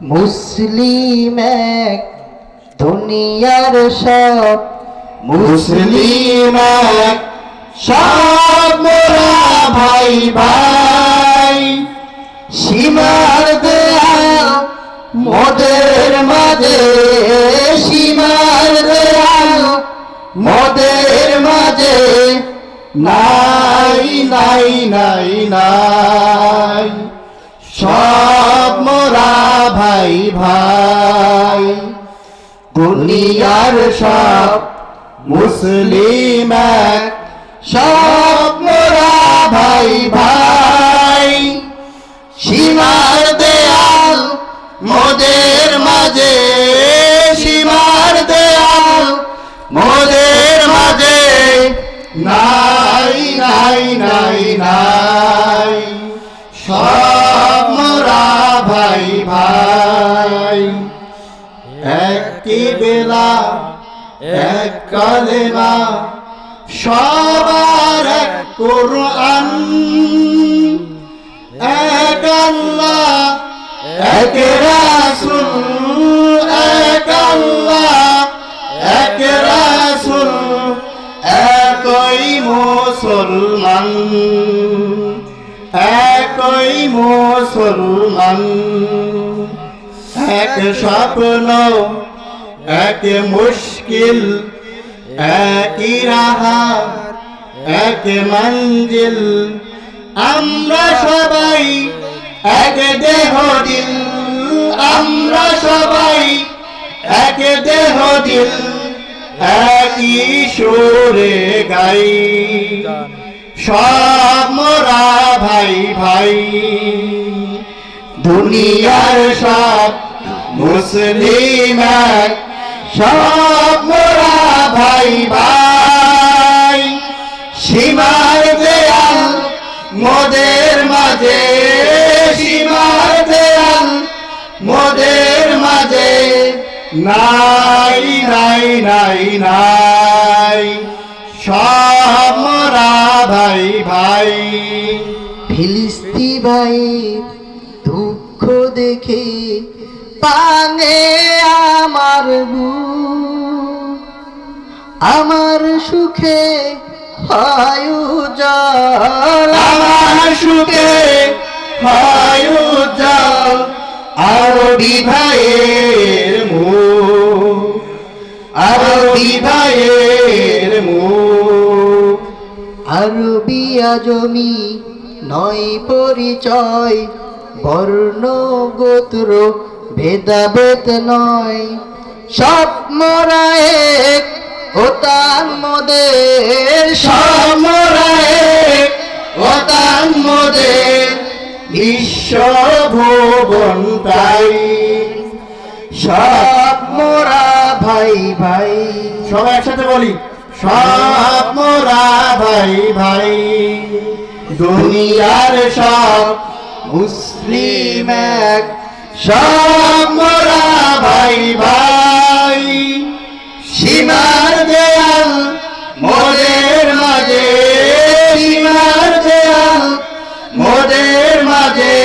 মুসলিম এক দুনিয়ার সব মুসলিম এক সব মোরা ভাই ভাই সীমার দেয়াল মোদের মাঝে সীমার দেয়াল মোদের মাঝে নাই নাই নাই নাই সব মোরা ভাই ভাই দুনিয়ার সব মুসলিম এক সব মোরা ভাই ভাই সীমার দেয়াল মোদের মাঝে সীমার দেয়াল মোদের মাঝে নাই নাই নাই নাই সব মোরা ভাই ভাই একই বেলা এক কালেমা সবার এক কোরআন এক আল্লাহ এক রাসূল এক আল্লাহ এক রাসূল একই মুসলমান একই মুসলমান এক স্বপ্ন এক মুশকিল একই রাহা এক মঞ্জিল আমরা সবাই এক দেহ দিল আমরা সবাই এক দেহ দিল একই সুরে গাই সব মোরা ভাই ভাই দুনিয়ার সব মুসলিম এক সব মোরা ভাই ভাই সীমার দেয়াল মোদের মাঝে সীমার দেয়াল মোদের মাঝে নাই নাই নাই নাই সব মোরা ভাই ভাই ফিলিস্তি ভাই দুঃখ দেখে পানে আমার বুক আমার সুখে হয় উজাল আমার সুখে হয় উজাল আরবি ভাইয়ের মুখ আরবি ভাইয়ের মুখ আরবি আজমি নয় পরিচয় বর্ণ গোত্র ভেদাভেদ নয় সব মোরা এক ওতান মোদের সব মোরা এক ওতান মোদের বিশ্ব ভুবন তাই সব মোরা ভাই ভাই সবাই একসাথে বলি সব মোরা ভাই ভাই দুনিয়ার সব মুসলিম এক সব মোরা ভাই ভাই সীমার দেয়াল মোদের মাঝে সীমার দেয়াল মোদের মাঝে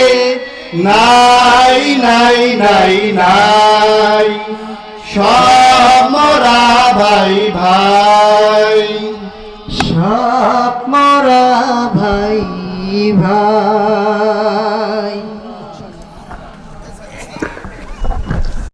নাই নাই নাই নাই সব মোরা ভাই ভাই সব মোরা ভাই ভাই